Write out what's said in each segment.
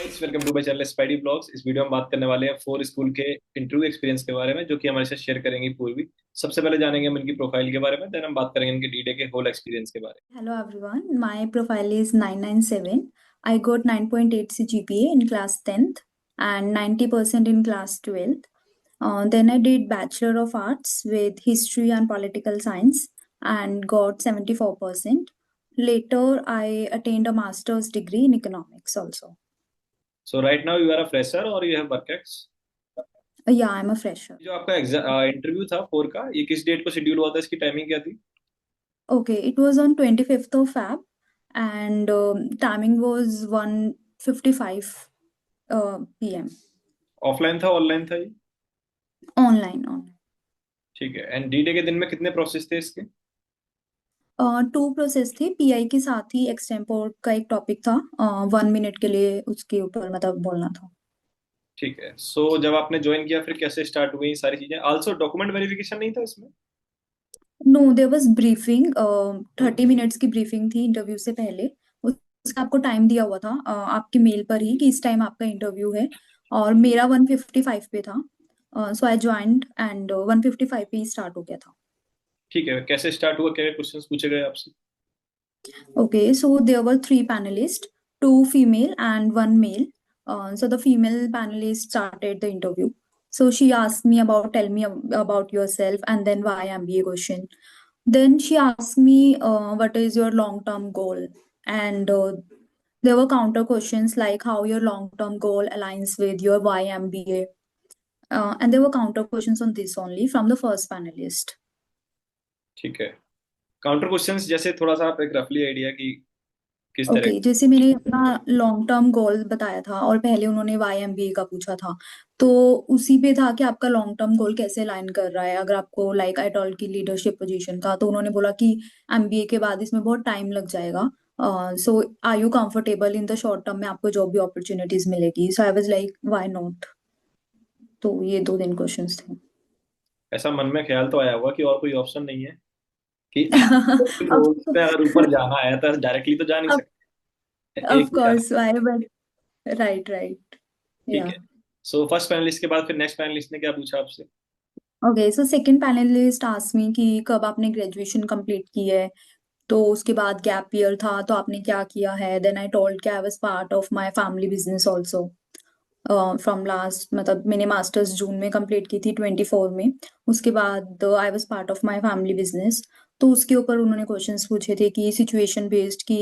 Guys, welcome to my channel Spidey blogs. इस वीडियो में बात करने वाले हैं फोर स्कूल के इंटरव्यू एक्सपीरियंस के बारे में, जो कि हमारे साथ शेयर करेंगी पूर्वी। सबसे पहले जानेंगे हम इनकी प्रोफाइल के बारे में, देन हम बात करेंगे इनके डीडे के होल एक्सपीरियंस के बारे Hello everyone, my profile is 997. I got 9.8 CGPA in class 10th and 90% in class 12th. Then I did Bachelor of Arts with History and Political Science and got 74%. Later, I attained a master's degree in economics also. So right now you are a fresher और you have work ex. Yeah, I'm a fresher. जो आपका interview था four का, ये किस date को schedule हुआ था? इसकी टाइमिंग क्या थी? Okay, it was on 25th of Feb and timing was 1:55 p.m. Offline था ऑनलाइन था ये? Online on. ठीक है। एंड डीडे के दिन में कितने प्रोसेस थे इसके? टू प्रोसेस थे पीआई के साथ ही एक्सटेम्पोर का एक टॉपिक था 1 मिनट के लिए उसके ऊपर मतलब बोलना था। ठीक है। सो जब आपने ज्वाइन किया फिर कैसे स्टार्ट हुई सारी चीजें? आल्सो डॉक्यूमेंट वेरिफिकेशन नहीं था इसमें? No there was briefing 30 minutes की ब्रीफिंग थी इंटरव्यू से पहले। उसका आपको टाइम दिया हुआ था आपके मेल पर ही कि इस टाइम आपका इंटरव्यू है और मेरा 1:55 पे था। सो आई ज्वाइंड एंड 1:55 पे ही स्टार्ट हो गया था। ठीक है। कैसे स्टार्ट हुआ, क्या क्वेश्चंस पूछे गए आपसे? Okay, so there were three panelists, two female and one male. So the female panelist started the interview. So she asked me about, tell me about yourself, and then why MBA question. Then she asked me, what is your long-term goal? And there were counter questions like how your long-term goal aligns with your why MBA. And there were counter questions on this only from the first panelist. ठीक है। Counter questions जैसे थोड़ा सा आप एक रफली idea की किस तरह? ओके जैसे मैंने अपना लॉन्ग टर्म गोल बताया था और पहले उन्होंने वाई एमबीए का पूछा था। तो उसी पे था कि आपका लॉन्ग टर्म गोल कैसे अलाइन कर रहा है अगर आपको लाइक आई टॉल्ड की लीडरशिप पोजीशन का। तो उन्होंने बोला कि एमबीए के बाद इसमें बहुत टाइम लग जाएगा। So are you comfortable in the short term में आपको जॉब भी अपॉर्चुनिटीज मिलेगी। So I was like why not. तो ये 2 दिन क्वेश्चंस थे। ऐसा मन में ख्याल तो आया होगा कि और कोई ऑप्शन नहीं है कि अब रोड पे अगर ऊपर जाना है तो डायरेक्टली तो जा नहीं अब सकते, एक ऑफ ही जाना। Course why but right right ठीक या। है। सो फर्स्ट पैनलिस्ट के बाद फिर नेक्स्ट पैनलिस्ट ने क्या पूछा आपसे? Okay so second panelist asked me कि कब आपने ग्रेजुएशन कंप्लीट की है। तो उसके बाद गैप ईयर था तो आपने क्या किया है। देन आई टोल्ड कि I was part of my family business also from last मतलब मैंने मास्टर्स जून में कंप्लीट की थी 24 में। उसके बाद I was part of my family business. तो उसके ऊपर उन्होंने क्वेश्चंस पूछे थे कि सिचुएशन बेस्ड कि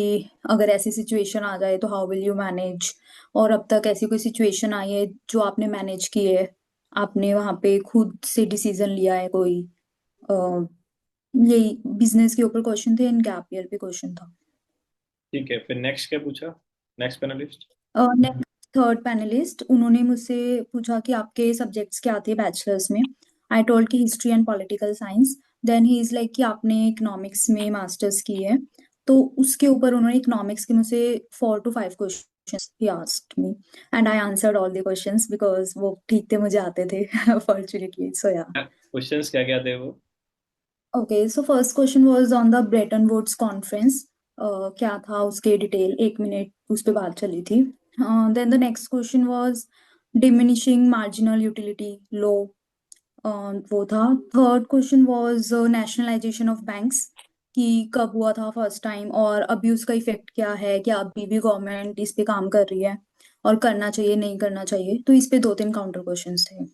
अगर ऐसी सिचुएशन आ जाए तो हाउ विल यू मैनेज। और अब तक ऐसी कोई सिचुएशन आई है जो आपने मैनेज की है, आपने वहां पे खुद से डिसीजन लिया है कोई। अ, यही बिजनेस के ऊपर क्वेश्चन थे एंड गैप ईयर पे क्वेश्चन था। ठीक है। फिर नेक्स्ट क्या पूछा next panelist? Next third panelist उन्होंने मुझसे पूछा कि आपके सब्जेक्ट्स क्या थे बैचलर्स में। आई टोल्ड कि history and political science. Then he is like कि आपने इकोनॉमिक्स में मास्टर्स की है। तो उसके ऊपर उन्होंने इकोनॉमिक्स के मुझसे 4 to 5 questions he asked me and I answered all the questions because वो ठीक थे मुझे आते थे फॉर्चुनेटली सो या। क्वेश्चंस क्या क्या थे वो? Okay so first question was on the Bretton Woods conference. क्या था उसके डिटेल 1 मिनट उस पे बात चली थी। Then the next question was diminishing marginal utility लो। वो था। Third question was nationalisation of banks कि कब हुआ था फर्स्ट टाइम और अभी उसका इफेक्ट क्या है, क्या अभी भी गवर्नमेंट इस पे काम कर रही है और करना चाहिए नहीं करना चाहिए। तो इस पे 2 3 काउंटर क्वेश्चंस थे।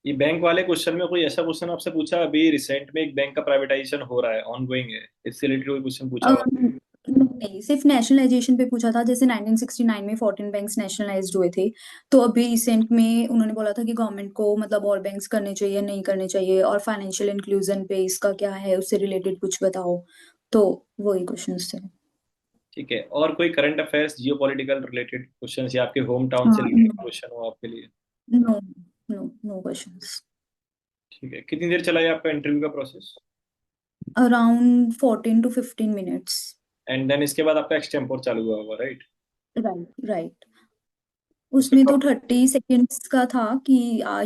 ये बैंक वाले क्वेश्चन में कोई ऐसा क्वेश्चन आपसे पूछा अभी रिसेंट में एक बैंक का प्राइवेटाइजेशन हो रहा है, ऑनगोइंग है, इससे रिलेटेड कोई क्वेश्चन पूछा हुआ? नहीं सिर्फ नेशनलाइजेशन पे पूछा था जैसे 1969 में 14 बैंक्स नेशनलाइज्ड हुए थे। तो अभी रिसेंट में उन्होंने बोला था कि गवर्नमेंट को मतलब और बैंक्स करने चाहिए नहीं करने चाहिए और फाइनेंशियल इंक्लूजन पे इसका क्या है उससे रिलेटेड कुछ बताओ। तो वही क्वेश्चंस थे। ठीक है। और कोई करंट अफेयर्स जियो पॉलिटिकल रिलेटेड क्वेश्चन या आपके होम टाउन से हाँ रिलेटेड क्वेश्चन हो आपके लिए? No no no questions. ठीक है। कितनी देर चला है आपका इंटरव्यू का process? Around 14 to 15 minutes. And then इसके बाद आपका एक्सटेम्पोर चालू हुआ होगा, राइट? Right right. उसमें उसमें तो 30 सेकेंड्स का था कि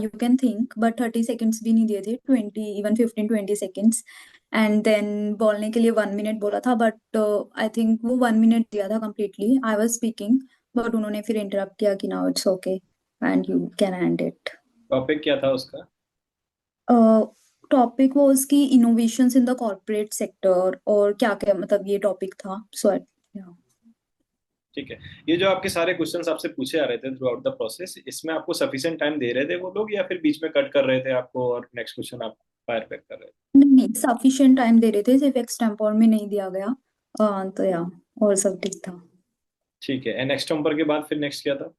you can think but 30 seconds भी नहीं दिए थे 20 इवन 15 20 सेकेंड्स। एंड देन बोलने के लिए 1 मिनट बोला था बट आई थिंक वो 1 मिनट दिया था completely I was speaking. But उन्होंने फिर इंटरप्ट किया कि now it's okay and you can and it. Topic क्या था उसका? टॉपिक वो उसकी innovations in the corporate sector और क्या क्या मतलब ये टॉपिक था सो ठीक है। ये जो आपके सारे क्वेश्चंस आपसे पूछे आ रहे थे थ्रू आउट द प्रोसेस, इसमें आपको सफिशिएंट टाइम दे रहे थे वो लोग, या फिर बीच में कट कर रहे थे आपको और नेक्स्ट क्वेश्चन आप फायर बैक कर रहे थे? नहीं नहीं सफिशिएंट टाइम दे रहे थे, सिर्फ एक्सटेम्पोर में नहीं दिया गया। तो या और सब ठीक था। ठीक है। एंड नेक्स्ट नंबर के बाद फिर नेक्स्ट क्या था?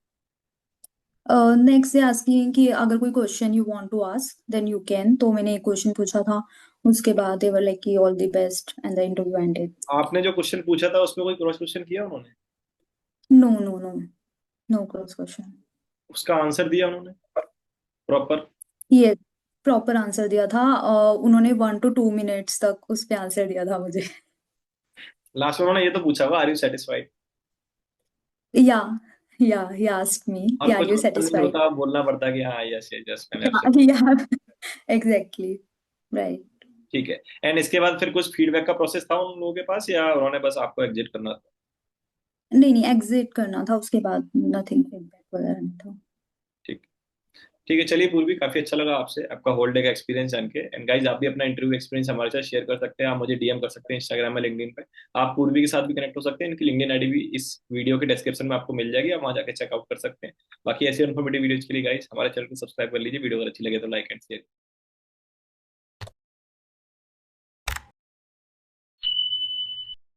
नेक्स्ट दे आस्किंग कि अगर कोई question you want to ask then you can, तो मैंने एक क्वेश्चन पूछा था। उसके बाद दे वर लाइक कि all the best and the interview ended. आपने जो क्वेश्चन पूछा था उसमें कोई क्रॉस क्वेश्चन किया उन्होंने? No no no, no cross question. उसका आंसर दिया उन्होंने प्रॉपर? ये प्रॉपर आंसर दिया था। उन्होंने 1 to 2 मिनट्स तक उस पे आंसर दिया था मुझे। लास्ट में उन्होंने ये तो पूछा हुआ, आर यू सेटिस्फाइड? या या ही आस्क्ड मी और आर कुछ यू ऑप्शन नहीं सेटिस्फाइड। होता, बोलना पड़ता कि हाँ यस यस मैंने या आपसे। या एग्जैक्टली राइट। ठीक है। एंड इसके बाद फिर कुछ फीडबैक का प्रोसेस था उन लोगों के पास, या उन्होंने बस आपको एग्जिट करना था? नहीं नहीं एग्जिट करना था उसके बाद, नथिंग फीडबैक वगैरह नहीं था। ठीक। ठीक है, चलिए पूर्वी, काफी अच्छा लगा आपसे आपका होल डे का एक्सपीरियंस जान के। एंड गाइज, आप भी अपना इंटरव्यू एक्सपीरियंस हमारे साथ शेयर कर सकते हैं, आप मुझे डीएम कर सकते हैं इंस्टाग्राम में, लिंक्डइन पे। आप पूर्वी के साथ भी कनेक्ट हो सकते हैं, इनकी लिंक्डइन आईडी भी इस वीडियो के डिस्क्रिप्शन में आपको मिल जाएगी, आप वहां जाकर चेकआउट कर सकते हैं। बाकी ऐसी इन्फॉर्मेटिव वीडियोज के लिए गाइज हमारे चैनल को सब्सक्राइब कर लीजिए, वीडियो अगर अच्छी लगे तो लाइक एंड शेयर।